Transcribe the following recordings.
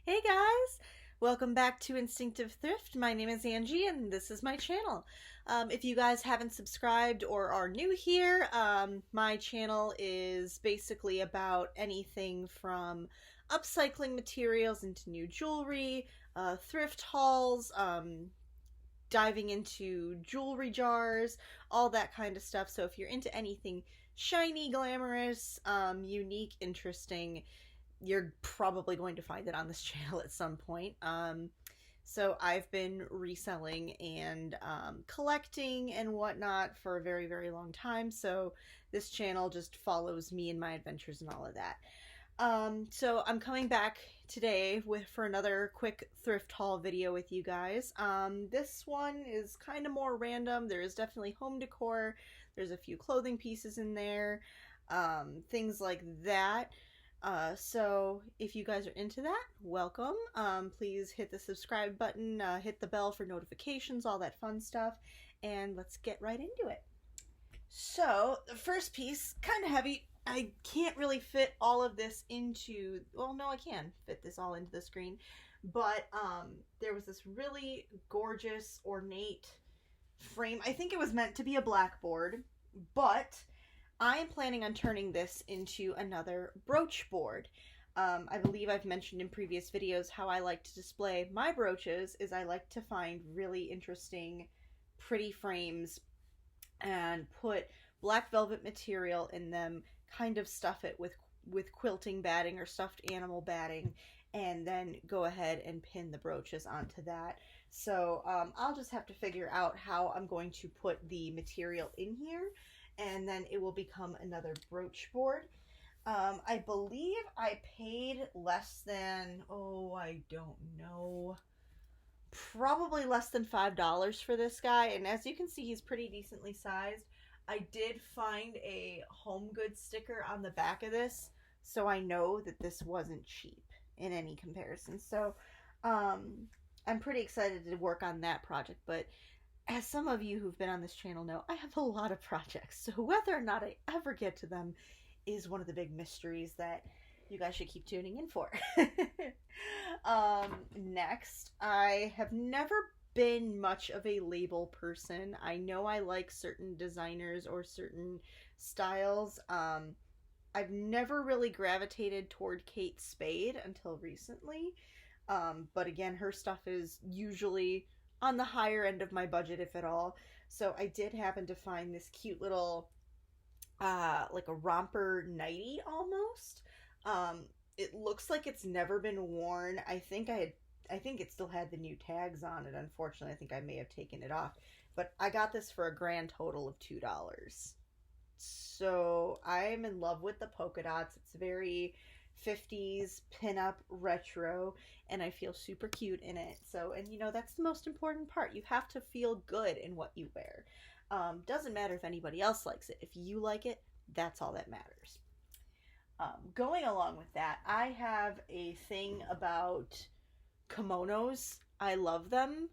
Hey guys! Welcome back to Instinctive Thrift. My name is Angie and this is my channel. If you guys haven't subscribed or are new here, my channel is basically about anything from upcycling materials into new jewelry, thrift hauls, diving into jewelry jars, all that kind of stuff. So if you're into anything shiny, glamorous, unique, interesting, you're probably going to find it on this channel at some point. So I've been reselling and collecting and whatnot for a very, very long time. So this channel just follows me and my adventures and all of that. So I'm coming back today for another quick thrift haul video with you guys. This one is kind of more random. There is definitely home decor. There's a few clothing pieces in there, things like that. So if you guys are into that, welcome. Please hit the subscribe button, hit the bell for notifications, all that fun stuff, and let's get right into it. So the first piece, kind of heavy. I can't really fit all of this into, well, no, I can fit this all into the screen, but there was this really gorgeous, ornate frame. I think it was meant to be a blackboard, but I am planning on turning this into another brooch board. I believe I've mentioned in previous videos how I like to display my brooches is I like to find really interesting, pretty frames and put black velvet material in them, kind of stuff it with quilting batting or stuffed animal batting, and then go ahead and pin the brooches onto that. So I'll just have to figure out how I'm going to put the material in here, and then it will become another brooch board. I believe I paid less than, oh, I don't know, probably less than $5 for this guy, and as you can see, he's pretty decently sized. I did find a home goods sticker on the back of this, so I know that this wasn't cheap in any comparison. So I'm pretty excited to work on that project, but as some of you who've been on this channel know, I have a lot of projects, so whether or not I ever get to them is one of the big mysteries that you guys should keep tuning in for. Next, I have never been much of a label person. I know I like certain designers or certain styles. I've never really gravitated toward Kate Spade until recently. But again, her stuff is usually on the higher end of my budget, if at all. So I did happen to find this cute little, like a romper nightie almost. It looks like it's never been worn. I think it still had the new tags on it. Unfortunately, I think I may have taken it off. But I got this for a grand total of $2. So I'm in love with the polka dots. It's very 50s pinup retro, and I feel super cute in it. So, and you know, that's the most important part. You have to feel good in what you wear. Doesn't matter if anybody else likes it. If you like it, that's all that matters. Going along with that, I have a thing about kimonos. I love them.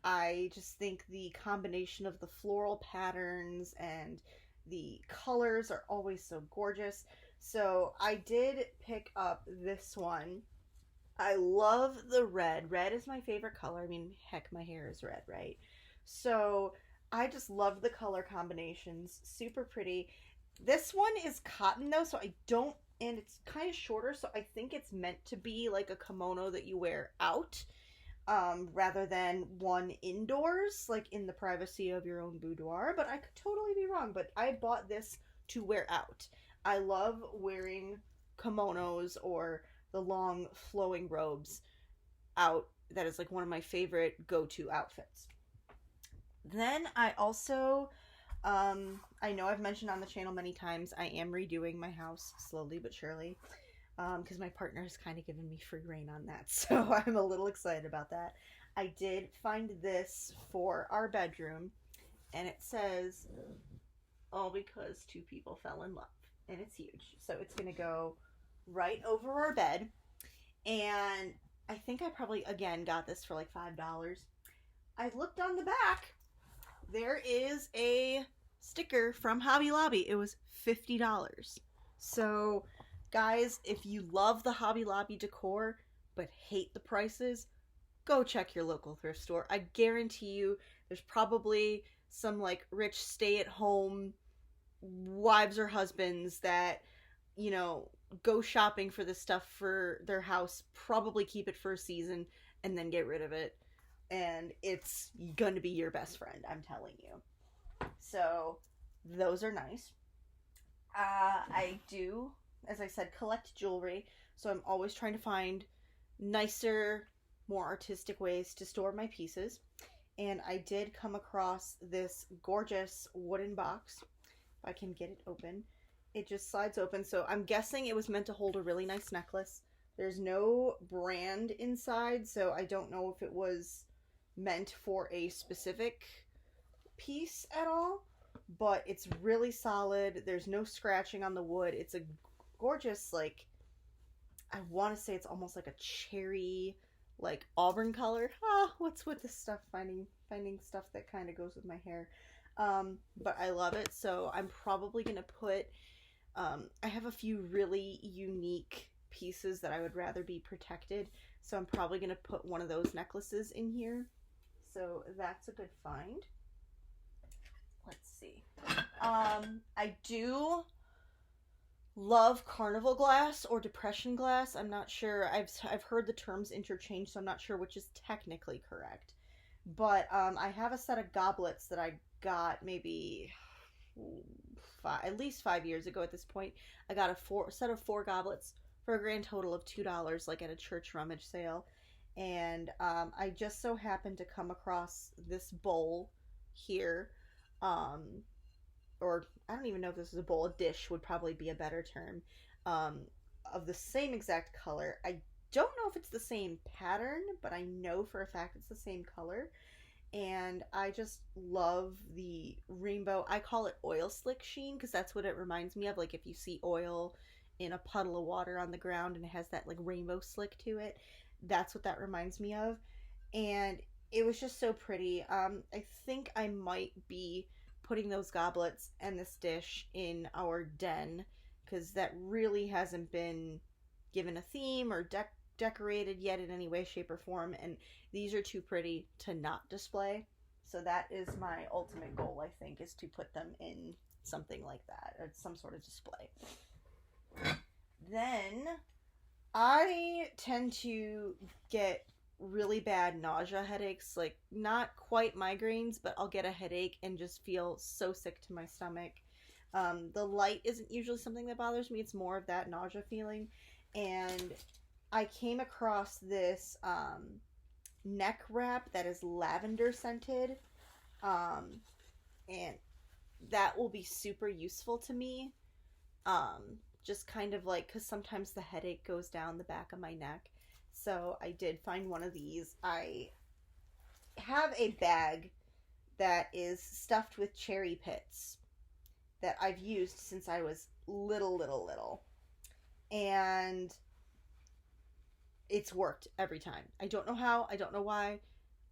I just think the combination of the floral patterns and the colors are always so gorgeous. So I did pick up this one. I love the red. Red is my favorite color. I mean, heck, my hair is red, right? So I just love the color combinations. Super pretty. This one is cotton though, so I don't, and it's kind of shorter, so I think it's meant to be like a kimono that you wear out, rather than one indoors, like in the privacy of your own boudoir. But I could totally be wrong, but I bought this to wear out. I love wearing kimonos or the long flowing robes out. That is like one of my favorite go-to outfits. Then I also, I know I've mentioned on the channel many times, I am redoing my house slowly but surely, because my partner has kind of given me free reign on that, so I'm a little excited about that. I did find this for our bedroom, and it says, all because two people fell in love, and it's huge. So it's going to go right over our bed, and I think I probably, again, got this for like $5. I looked on the back. There is a sticker from Hobby Lobby. It was $50. So, guys, if you love the Hobby Lobby decor, but hate the prices, go check your local thrift store. I guarantee you there's probably some like rich stay-at-home wives or husbands that, you know, go shopping for this stuff for their house, probably keep it for a season and then get rid of it. And it's going to be your best friend, I'm telling you. So, those are nice. I do, as I said, collect jewelry. So, I'm always trying to find nicer, more artistic ways to store my pieces. And I did come across this gorgeous wooden box. If I can get it open. It just slides open. So I'm guessing it was meant to hold a really nice necklace. There's no brand inside, so I don't know if it was meant for a specific piece at all. But it's really solid. There's no scratching on the wood. It's a gorgeous, like, I want to say it's almost like a cherry, like auburn color. What's with this stuff? Finding stuff that kind of goes with my hair. But I love it. So I'm probably gonna put. I have a few really unique pieces that I would rather be protected. So I'm probably gonna put one of those necklaces in here. So that's a good find. Let's see. I do love carnival glass or depression glass. I'm not sure. I've heard the terms interchanged, so I'm not sure which is technically correct. But I have a set of goblets that I got maybe at least 5 years ago at this point. I got a set of 4 goblets for a grand total of $2, like at a church rummage sale. And I just so happened to come across this bowl here. Or I don't even know if this is a bowl. A dish would probably be a better term. Of the same exact color. I don't know if it's the same pattern, but I know for a fact it's the same color. And I just love the rainbow. I call it oil slick sheen because that's what it reminds me of. Like if you see oil in a puddle of water on the ground and it has that like rainbow slick to it, that's what that reminds me of. And it was just so pretty. I think I might be putting those goblets and this dish in our den because that really hasn't been given a theme or decorated yet in any way, shape, or form, and these are too pretty to not display. So that is my ultimate goal, I think, is to put them in something like that, or some sort of display. Then I tend to get really bad nausea headaches, like not quite migraines, but I'll get a headache and just feel so sick to my stomach. The light isn't usually something that bothers me, it's more of that nausea feeling. And I came across this neck wrap that is lavender scented, and that will be super useful to me. Just kind of like, because sometimes the headache goes down the back of my neck. So I did find one of these. I have a bag that is stuffed with cherry pits that I've used since I was little. And it's worked every time. I don't know how. I don't know why.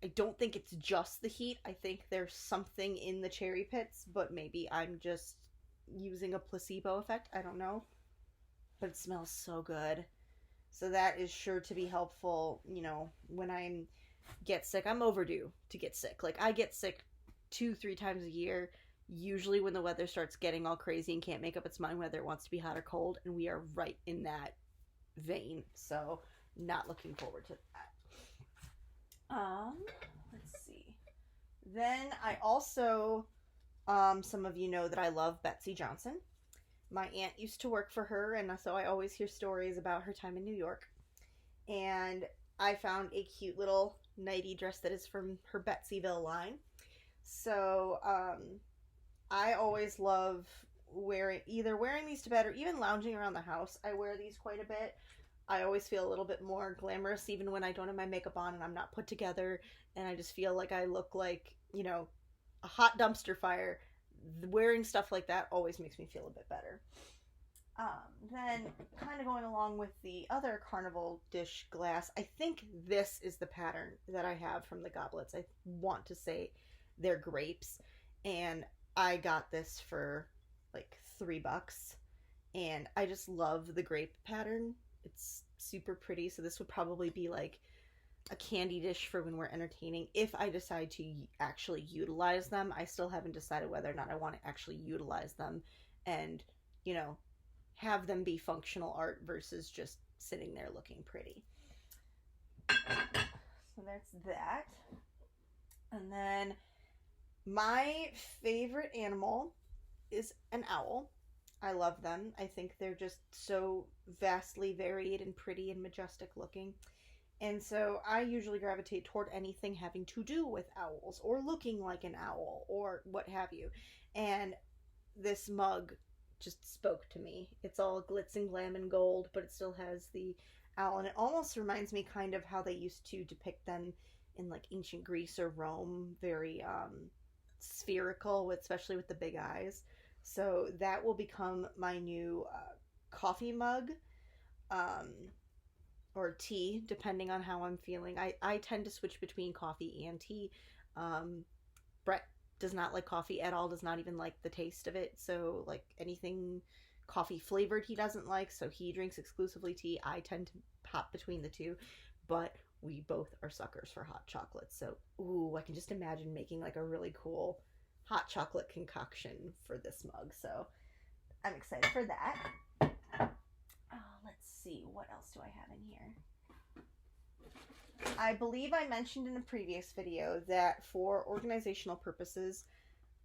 I don't think it's just the heat. I think there's something in the cherry pits, but maybe I'm just using a placebo effect. I don't know. But it smells so good. So that is sure to be helpful, you know, when I get sick. I'm overdue to get sick. Like, I get sick 2-3 times a year, usually when the weather starts getting all crazy and can't make up its mind whether it wants to be hot or cold, and we are right in that vein. So, not looking forward to that. Let's see. Then I also, some of you know that I love Betsey Johnson. My aunt used to work for her, and so I always hear stories about her time in New York. And I found a cute little nightie dress that is from her Betseyville line. So, I always love either wearing these to bed or even lounging around the house. I wear these quite a bit. I always feel a little bit more glamorous even when I don't have my makeup on and I'm not put together, and I just feel like I look like, you know, a hot dumpster fire. Wearing stuff like that always makes me feel a bit better. Then, kind of going along with the other carnival dish glass, I think this is the pattern that I have from the goblets. I want to say they're grapes, and I got this for like $3, and I just love the grape pattern. It's super pretty, so this would probably be like a candy dish for when we're entertaining if I decide to actually utilize them. I still haven't decided whether or not I want to actually utilize them and, you know, have them be functional art versus just sitting there looking pretty. So that's that. And then my favorite animal is an owl. I love them. I think they're just so vastly varied and pretty and majestic looking. And so I usually gravitate toward anything having to do with owls or looking like an owl or what have you. And this mug just spoke to me. It's all glitz and glam and gold, but it still has the owl. And it almost reminds me kind of how they used to depict them in like ancient Greece or Rome. Very spherical, especially with the big eyes. So that will become my new coffee mug. Or tea, depending on how I'm feeling. I tend to switch between coffee and tea. Brett does not like coffee at all, does not even like the taste of it. So, like, anything coffee flavored he doesn't like, so he drinks exclusively tea. I tend to hop between the two, but we both are suckers for hot chocolate. So, ooh, I can just imagine making like a really cool hot chocolate concoction for this mug. So, I'm excited for that. Let's see, what else do I have in here? I believe I mentioned in a previous video that for organizational purposes,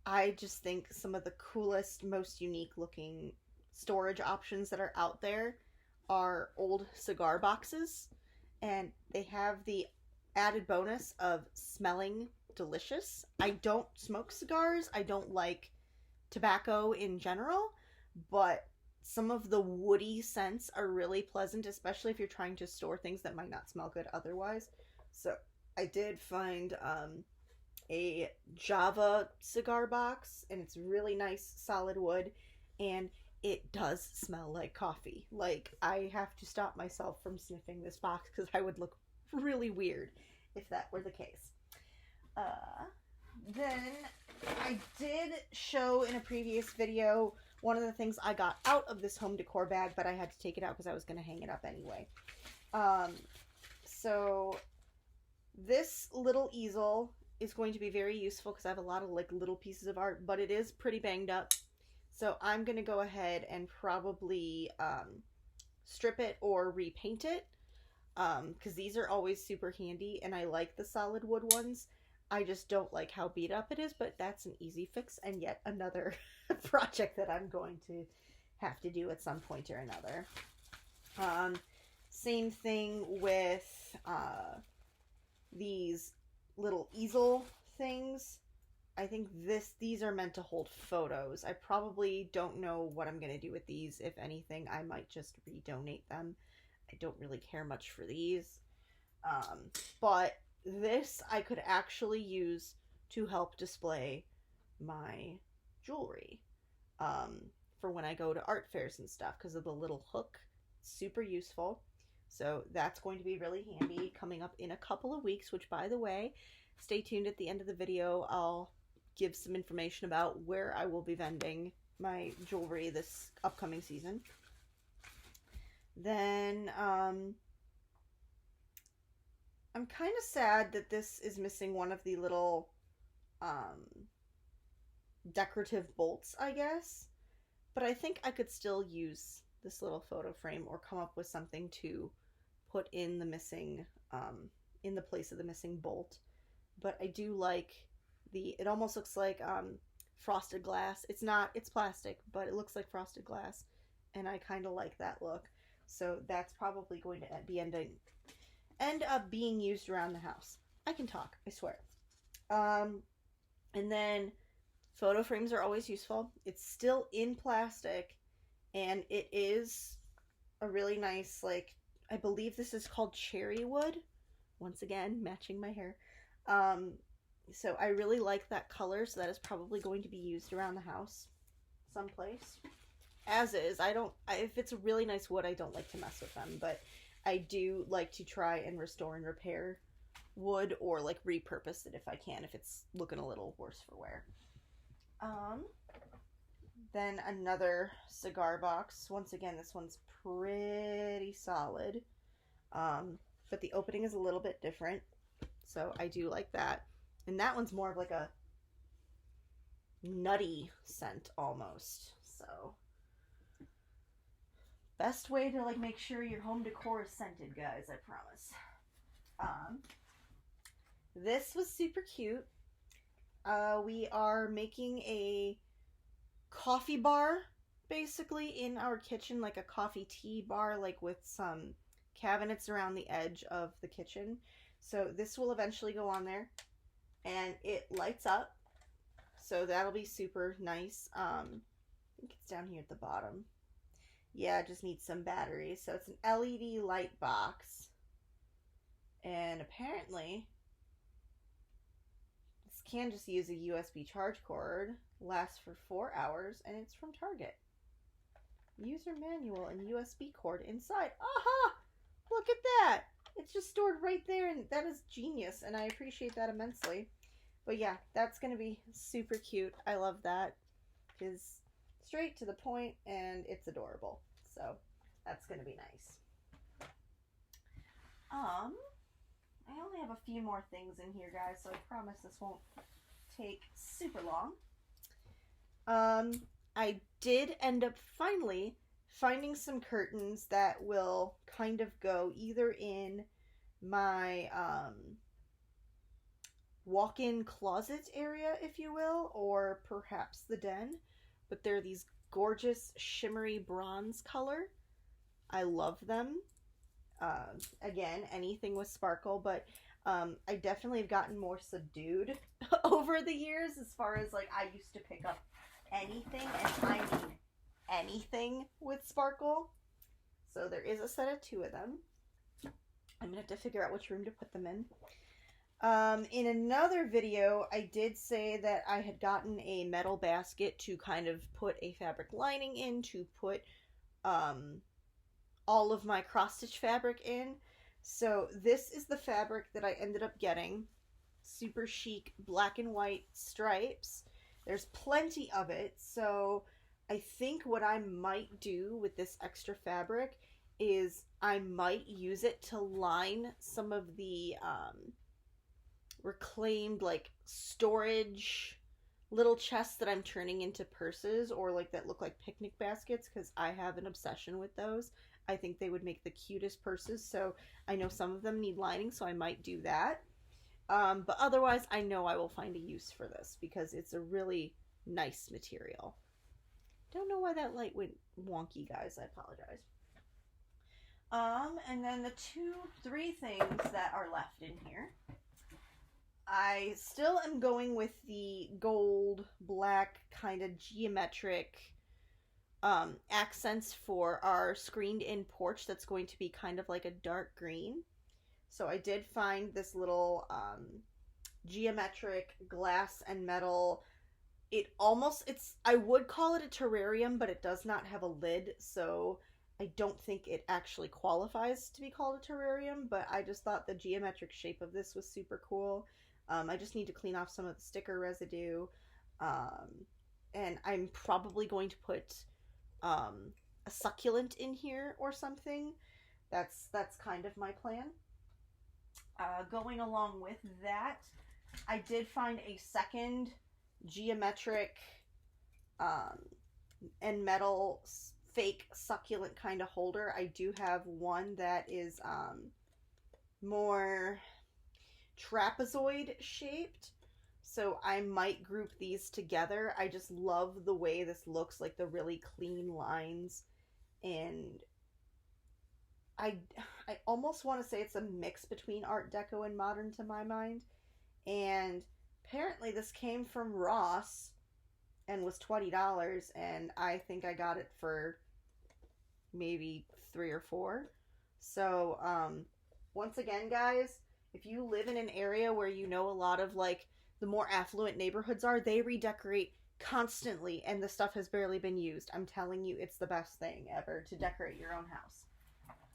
I just think some of the coolest, most unique looking storage options that are out there are old cigar boxes. And they have the added bonus of smelling delicious. I don't smoke cigars. I don't like tobacco in general, but some of the woody scents are really pleasant, especially if you're trying to store things that might not smell good otherwise. So I did find a Java cigar box, and it's really nice solid wood, and it does smell like coffee. Like, I have to stop myself from sniffing this box because I would look really weird if that were the case. Then I did show in a previous video one of the things I got out of this home decor bag, but I had to take it out because I was going to hang it up anyway. So this little easel is going to be very useful because I have a lot of like little pieces of art, but it is pretty banged up. So I'm going to go ahead and probably strip it or repaint it because these are always super handy, and I like the solid wood ones. I just don't like how beat up it is, but that's an easy fix and yet another project that I'm going to have to do at some point or another. Same thing with these little easel things. I think these are meant to hold photos. I probably don't know what I'm going to do with these. If anything, I might just redonate them. I don't really care much for these. But this I could actually use to help display my jewelry for when I go to art fairs and stuff because of the little hook. Super useful. So that's going to be really handy coming up in a couple of weeks, which, by the way, stay tuned at the end of the video. I'll give some information about where I will be vending my jewelry this upcoming season. Then I'm kind of sad that this is missing one of the little decorative bolts, I guess. But I think I could still use this little photo frame or come up with something to put in the missing, in the place of the missing bolt. But I do like it almost looks like frosted glass. It's not, it's plastic, but it looks like frosted glass. And I kind of like that look. So that's probably going to end up being used around the house. I can talk, I swear. And then photo frames are always useful. It's still in plastic, and it is a really nice, like, I believe this is called cherry wood. Once again, matching my hair. So I really like that color, so that is probably going to be used around the house someplace. As is, if it's a really nice wood, I don't like to mess with them, but I do like to try and restore and repair wood or like repurpose it if I can, if it's looking a little worse for wear. Then another cigar box. Once again, this one's pretty solid. But the opening is a little bit different, so I do like that. And that one's more of like a nutty scent almost. So best way to like make sure your home decor is scented, guys, I promise. This was super cute. We are making a coffee bar basically in our kitchen, like a coffee tea bar, like with some cabinets around the edge of the kitchen. So this will eventually go on there, and it lights up, so that'll be super nice. I think it's down here at the bottom. Yeah, it just needs some batteries. So it's an LED light box, and apparently this can just use a USB charge cord, lasts for 4 hours, and it's from Target. User manual and USB cord inside. Aha! Look at that! It's just stored right there, and that is genius, and I appreciate that immensely. But yeah, that's going to be super cute. I love that. It's straight to the point, and it's adorable. So that's going to be nice. I only have a few more things in here, guys, so I promise this won't take super long. I did end up finally finding some curtains that will kind of go either in my walk-in closet area, if you will, or perhaps the den. But they're these gorgeous shimmery bronze color. I love them. Again, anything with sparkle, but I definitely have gotten more subdued over the years as far as like I used to pick up anything, and I mean anything with sparkle. So there is a set of 2 of them. I'm gonna have to figure out which room to put them in. In another video, I did say that I had gotten a metal basket to kind of put a fabric lining in, to put all of my cross-stitch fabric in. So this is the fabric that I ended up getting. Super chic black and white stripes. There's plenty of it, so I think what I might do with this extra fabric is I might use it to line some of the reclaimed like storage little chests that I'm turning into purses, or like that look like picnic baskets, because I have an obsession with those. I think they would make the cutest purses, so I know some of them need lining, so I might do that. But otherwise, I know I will find a use for this because it's a really nice material. Don't know why that light went wonky, guys. I apologize. And then the 3 things that are left in here. I still am going with the gold, black, kind of geometric accents for our screened-in porch that's going to be kind of like a dark green. So I did find this little geometric glass and metal. I would call it a terrarium, but it does not have a lid, so I don't think it actually qualifies to be called a terrarium, but I just thought the geometric shape of this was super cool. I just need to clean off some of the sticker residue, and I'm probably going to put a succulent in here or something. That's kind of my plan. Going along with that, I did find a second geometric and metal fake succulent kind of holder. I do have one that is more trapezoid shaped, so I might group these together. I just love the way this looks, like the really clean lines, and I almost want to say it's a mix between Art Deco and modern to my mind. And apparently this came from Ross and was $20, and I think I got it for maybe 3 or 4. So once again, guys, if you live in an area where you know a lot of like the more affluent neighborhoods are, they redecorate constantly and the stuff has barely been used. I'm telling you, it's the best thing ever to decorate your own house.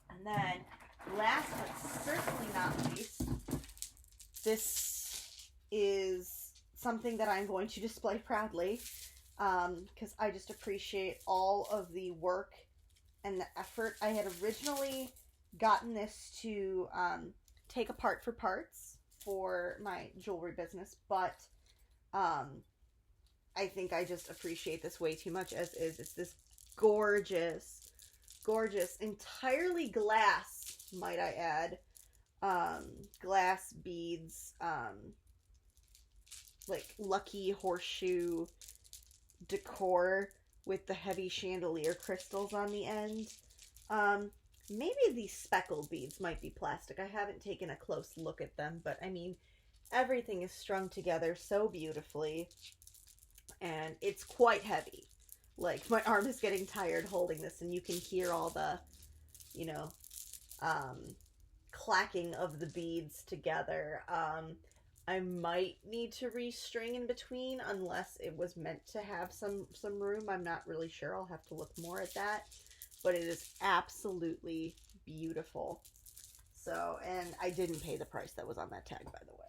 And then last but certainly not least, this is something that I'm going to display proudly, because I just appreciate all of the work and the effort. I had originally gotten this to take apart for parts for my jewelry business, but I think I just appreciate this way too much as is. It's this gorgeous, gorgeous, entirely glass, might I add, glass beads, like lucky horseshoe decor with the heavy chandelier crystals on the end. Maybe these speckled beads might be plastic. I haven't taken a close look at them, but I mean, everything is strung together so beautifully, and it's quite heavy. Like, my arm is getting tired holding this, and you can hear all the, you know, clacking of the beads together. I might need to restring in between unless it was meant to have some room. I'm not really sure. I'll have to look more at that. But it is absolutely beautiful. So, and I didn't pay the price that was on that tag, by the way.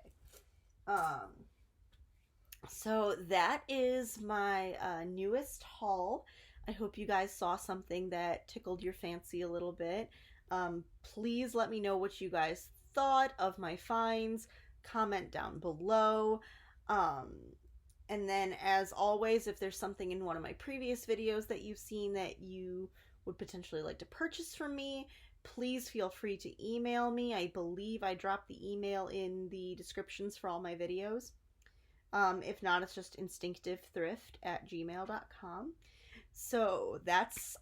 So that is my newest haul. I hope you guys saw something that tickled your fancy a little bit. Please let me know what you guys thought of my finds. Comment down below. And then, as always, if there's something in one of my previous videos that you've seen that you would potentially like to purchase from me, please feel free to email me. I believe I dropped the email in the descriptions for all my videos. If not, it's just instinctivethrift@gmail.com. So that's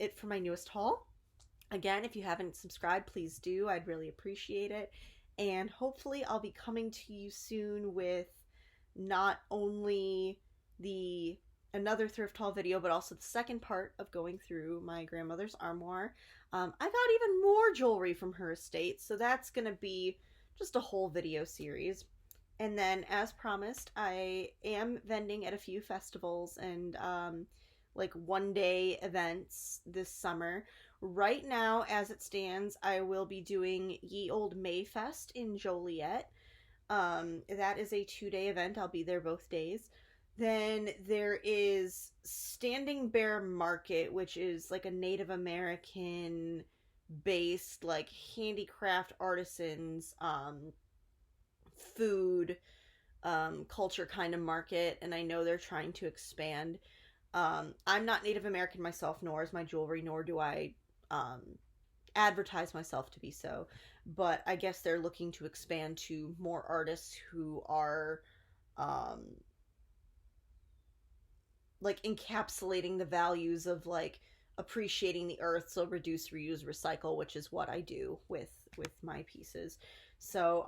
it for my newest haul. Again, if you haven't subscribed, please do. I'd really appreciate it. And hopefully I'll be coming to you soon with not only another thrift haul video, but also the second part of going through my grandmother's armoire. I got even more jewelry from her estate, so that's going to be just a whole video series. And then, as promised, I am vending at a few festivals and like one-day events this summer. Right now, as it stands, I will be doing Ye Olde Mayfest in Joliet. That is a 2-day event. I'll be there both days. Then there is Standing Bear Market, which is like a Native American based, like, handicraft artisans, food, culture kind of market, and I know they're trying to expand. I'm not Native American myself, nor is my jewelry, nor do I advertise myself to be so, but I guess they're looking to expand to more artists who are like encapsulating the values of like appreciating the earth, so reduce, reuse, recycle, which is what I do with my pieces. So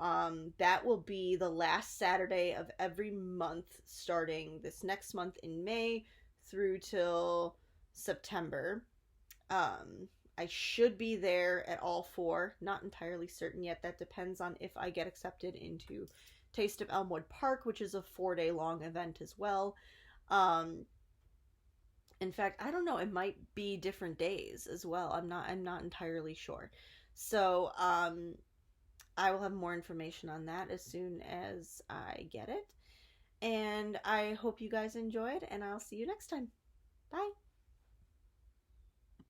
that will be the last Saturday of every month, starting this next month in May through till September. I should be there at all 4. Not entirely certain yet. That depends on if I get accepted into Taste of Elmwood Park, which is a 4-day long event as well. In fact, I don't know. It might be different days as well. I'm not entirely sure. So I will have more information on that as soon as I get it. And I hope you guys enjoyed, and I'll see you next time. Bye.